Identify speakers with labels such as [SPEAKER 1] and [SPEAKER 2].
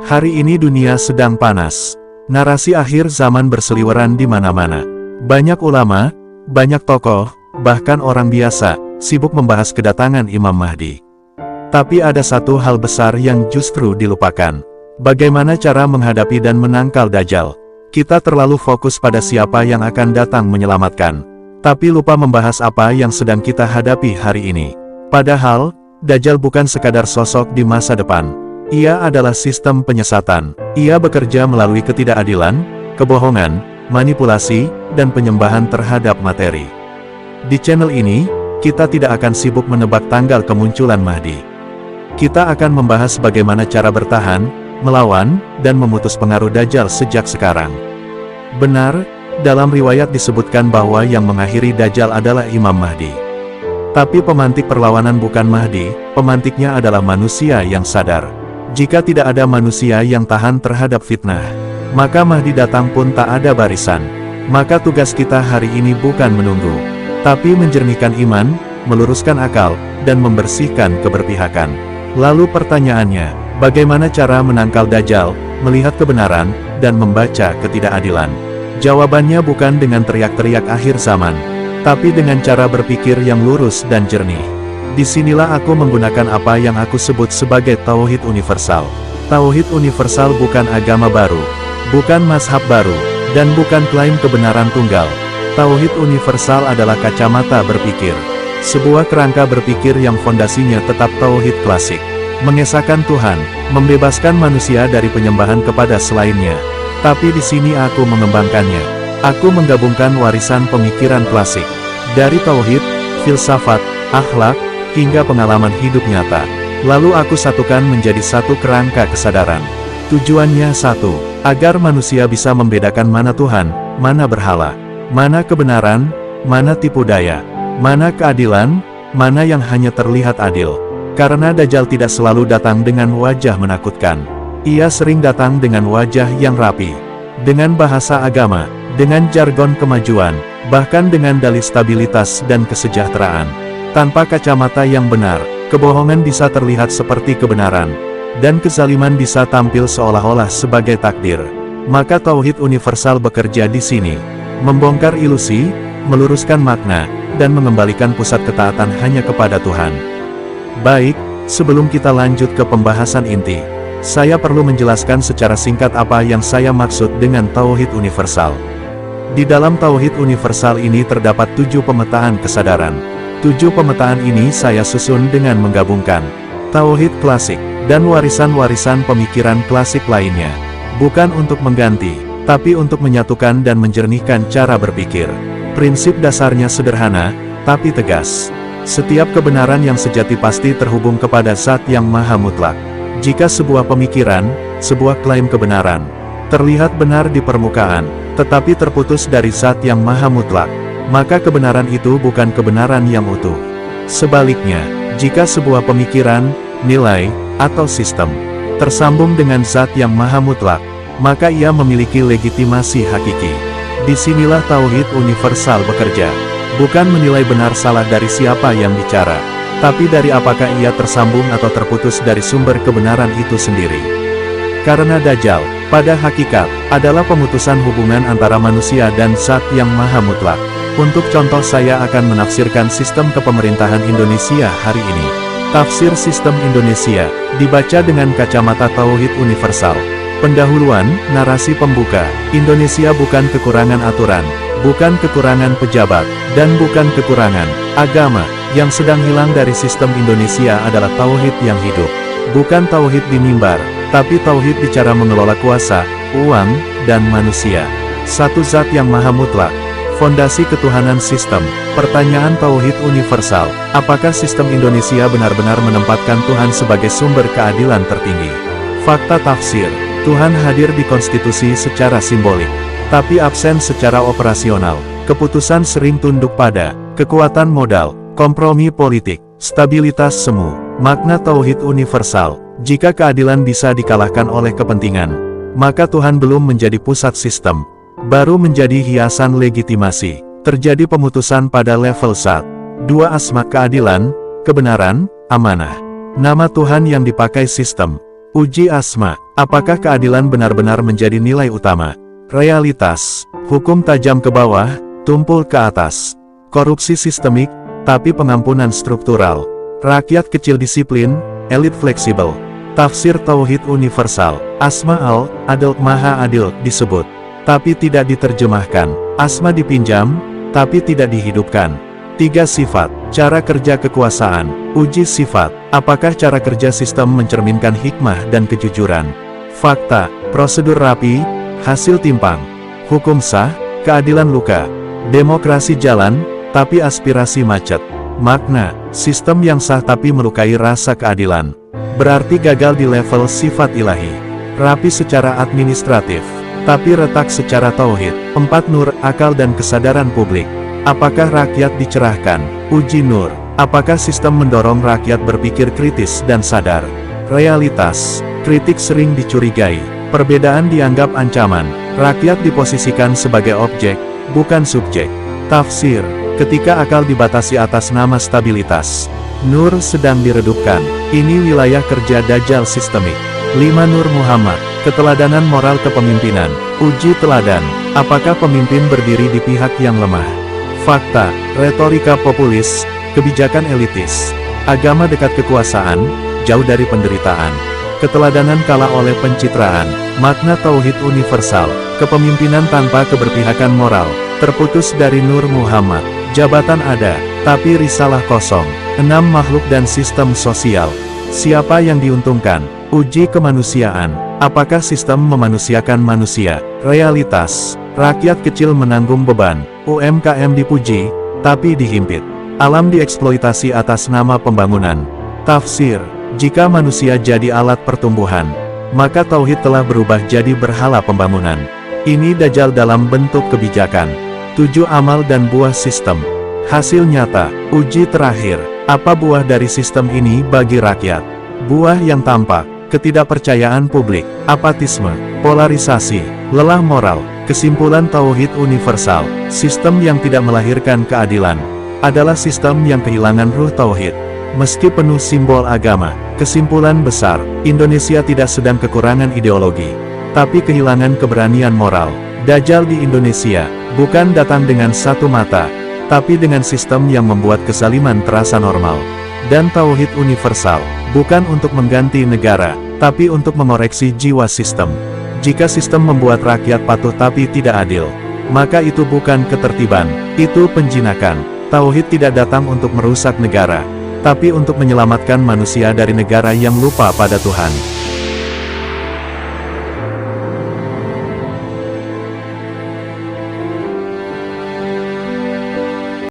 [SPEAKER 1] Hari ini dunia sedang panas. Narasi akhir zaman berseliweran di mana-mana. Banyak ulama, banyak tokoh, bahkan orang biasa, sibuk membahas kedatangan Imam Mahdi. Tapi ada satu hal besar yang justru dilupakan. Bagaimana cara menghadapi dan menangkal Dajjal? Kita terlalu fokus pada siapa yang akan datang menyelamatkan, tapi lupa membahas apa yang sedang kita hadapi hari ini. Padahal, Dajjal bukan sekadar sosok di masa depan. Ia adalah sistem penyesatan. Ia bekerja melalui ketidakadilan, kebohongan, manipulasi, dan penyembahan terhadap materi. Di channel ini, kita tidak akan sibuk menebak tanggal kemunculan Mahdi. Kita akan membahas bagaimana cara bertahan, melawan, dan memutus pengaruh Dajjal sejak sekarang. Benar, dalam riwayat disebutkan bahwa yang mengakhiri Dajjal adalah Imam Mahdi. Tapi pemantik perlawanan bukan Mahdi, pemantiknya adalah manusia yang sadar. Jika tidak ada manusia yang tahan terhadap fitnah, maka Mahdi datang pun tak ada barisan. Maka tugas kita hari ini bukan menunggu, tapi menjernihkan iman, meluruskan akal, dan membersihkan keberpihakan. Lalu pertanyaannya, bagaimana cara menangkal Dajjal, melihat kebenaran, dan membaca ketidakadilan? Jawabannya bukan dengan teriak-teriak akhir zaman, tapi dengan cara berpikir yang lurus dan jernih. Disinilah aku menggunakan apa yang aku sebut sebagai Tauhid Universal. Tauhid Universal bukan agama baru, bukan mazhab baru, dan bukan klaim kebenaran tunggal. Tauhid Universal adalah kacamata berpikir. Sebuah kerangka berpikir yang fondasinya tetap Tauhid klasik. Mengesahkan Tuhan, membebaskan manusia dari penyembahan kepada selainnya. Tapi di sini aku mengembangkannya. Aku menggabungkan warisan pemikiran klasik. Dari Tauhid, filsafat, akhlak, hingga pengalaman hidup nyata. Lalu aku satukan menjadi satu kerangka kesadaran. Tujuannya satu, agar manusia bisa membedakan mana Tuhan, mana berhala, mana kebenaran, mana tipu daya, mana keadilan, mana yang hanya terlihat adil. Karena Dajjal tidak selalu datang dengan wajah menakutkan. Ia sering datang dengan wajah yang rapi, dengan bahasa agama, dengan jargon kemajuan, bahkan dengan dalih stabilitas dan kesejahteraan. Tanpa kacamata yang benar, kebohongan bisa terlihat seperti kebenaran, dan kezaliman bisa tampil seolah-olah sebagai takdir. Maka Tauhid Universal bekerja di sini, membongkar ilusi, meluruskan makna, dan mengembalikan pusat ketaatan hanya kepada Tuhan. Baik, sebelum kita lanjut ke pembahasan inti, saya perlu menjelaskan secara singkat apa yang saya maksud dengan Tauhid Universal. Di dalam Tauhid Universal ini terdapat 7 pemetaan kesadaran. 7 pemetaan ini saya susun dengan menggabungkan Tauhid klasik, dan warisan-warisan pemikiran klasik lainnya. Bukan untuk mengganti, tapi untuk menyatukan dan menjernihkan cara berpikir. Prinsip dasarnya sederhana, tapi tegas. Setiap kebenaran yang sejati pasti terhubung kepada Zat yang Maha Mutlak. Jika sebuah pemikiran, sebuah klaim kebenaran, terlihat benar di permukaan, tetapi terputus dari Zat yang Maha Mutlak, maka kebenaran itu bukan kebenaran yang utuh. Sebaliknya, jika sebuah pemikiran, nilai, atau sistem, tersambung dengan Zat yang Maha Mutlak, maka ia memiliki legitimasi hakiki. Disinilah Tauhid Universal bekerja. Bukan menilai benar salah dari siapa yang bicara, tapi dari apakah ia tersambung atau terputus dari sumber kebenaran itu sendiri. Karena Dajjal, pada hakikat, adalah pemutusan hubungan antara manusia dan Zat yang Maha Mutlak. Untuk contoh saya akan menafsirkan sistem kepemerintahan Indonesia hari ini. Tafsir sistem Indonesia, dibaca dengan kacamata Tauhid Universal. Pendahuluan, narasi pembuka. Indonesia bukan kekurangan aturan, bukan kekurangan pejabat, dan bukan kekurangan agama. Yang sedang hilang dari sistem Indonesia adalah Tauhid yang hidup. Bukan Tauhid di mimbar, tapi Tauhid di cara mengelola kuasa, uang, dan manusia. Satu Zat yang Maha Mutlak. Fondasi ketuhanan sistem. Pertanyaan Tauhid Universal, apakah sistem Indonesia benar-benar menempatkan Tuhan sebagai sumber keadilan tertinggi? Fakta tafsir, Tuhan hadir di konstitusi secara simbolik, tapi absen secara operasional. Keputusan sering tunduk pada kekuatan modal, kompromi politik, stabilitas semu. Makna Tauhid Universal, jika keadilan bisa dikalahkan oleh kepentingan, maka Tuhan belum menjadi pusat sistem, baru menjadi hiasan legitimasi. Terjadi pemutusan pada level Zat. 2 asma keadilan, kebenaran, amanah. Nama Tuhan yang dipakai sistem, Uji asma, apakah keadilan benar-benar menjadi nilai utama? Realitas, hukum tajam ke bawah, tumpul ke atas. Korupsi sistemik, tapi pengampunan struktural. Rakyat kecil disiplin, elit fleksibel. Tafsir Tauhid Universal, Asma al-Adil Maha Adil disebut, tapi tidak diterjemahkan. Asma dipinjam, tapi tidak dihidupkan. 3 sifat, cara kerja kekuasaan, uji sifat, apakah cara kerja sistem mencerminkan hikmah dan kejujuran? Fakta, prosedur rapi, hasil timpang. Hukum sah, keadilan luka. Demokrasi jalan, tapi aspirasi macet. Makna, sistem yang sah tapi melukai rasa keadilan. Berarti gagal di level sifat ilahi. Rapi secara administratif, tapi retak secara tauhid. 4 nur, akal dan kesadaran publik. Apakah rakyat dicerahkan? Uji nur, apakah sistem mendorong rakyat berpikir kritis dan sadar? Realitas, kritik sering dicurigai. Perbedaan dianggap ancaman. Rakyat diposisikan sebagai objek, bukan subjek. Tafsir, ketika akal dibatasi atas nama stabilitas. Nur sedang diredupkan. Ini wilayah kerja Dajjal sistemik. 5 Nur Muhammad, keteladanan moral kepemimpinan. Uji teladan, apakah pemimpin berdiri di pihak yang lemah? Fakta, retorika populis, kebijakan elitis. Agama dekat kekuasaan, jauh dari penderitaan. Keteladanan kalah oleh pencitraan. Makna Tauhid Universal, kepemimpinan tanpa keberpihakan moral. Terputus dari Nur Muhammad. Jabatan ada, tapi risalah kosong. 6 makhluk dan sistem sosial. Siapa yang diuntungkan? Uji kemanusiaan, apakah sistem memanusiakan manusia? Realitas, rakyat kecil menanggung beban. UMKM dipuji, tapi dihimpit. Alam dieksploitasi atas nama pembangunan. Tafsir, jika manusia jadi alat pertumbuhan, maka tauhid telah berubah jadi berhala pembangunan. Ini Dajjal dalam bentuk kebijakan. 7 amal dan buah sistem. Hasil nyata, uji terakhir, apa buah dari sistem ini bagi rakyat? Buah yang tampak, ketidakpercayaan publik, apatisme, polarisasi, lelah moral. Kesimpulan Tauhid Universal, sistem yang tidak melahirkan keadilan, adalah sistem yang kehilangan ruh tauhid. Meski penuh simbol agama, kesimpulan besar, Indonesia tidak sedang kekurangan ideologi, tapi kehilangan keberanian moral. Dajjal di Indonesia, bukan datang dengan satu mata, tapi dengan sistem yang membuat kezaliman terasa normal. Dan Tauhid Universal, bukan untuk mengganti negara, tapi untuk mengoreksi jiwa sistem. Jika sistem membuat rakyat patuh tapi tidak adil, maka itu bukan ketertiban, itu penjinakan. Tauhid tidak datang untuk merusak negara, tapi untuk menyelamatkan manusia dari negara yang lupa pada Tuhan.